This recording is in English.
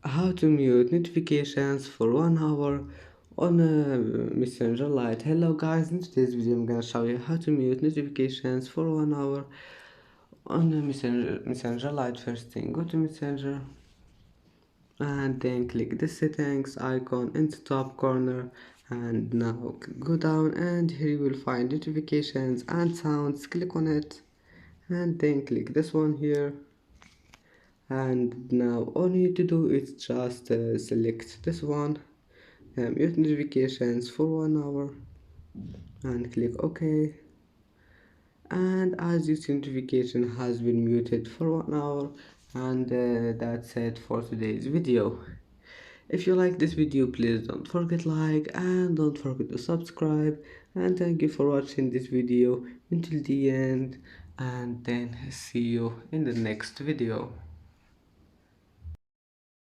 how to mute notifications for 1 hour on a Messenger Lite. Hello guys, in today's video I'm gonna show you how to mute notifications for 1 hour on a Messenger Lite. First thing, go to Messenger and then click the settings icon in the top corner, and now go down and here you will find notifications and sounds. Click on it and then click this one here, and now all you need to do is just select this one, mute notifications for 1 hour, and click OK. And as this notification has been muted for 1 hour, and that's it for today's video. If you like this video, please don't forget like and don't forget to subscribe, and thank you for watching this video until the end, and then see you in the next video.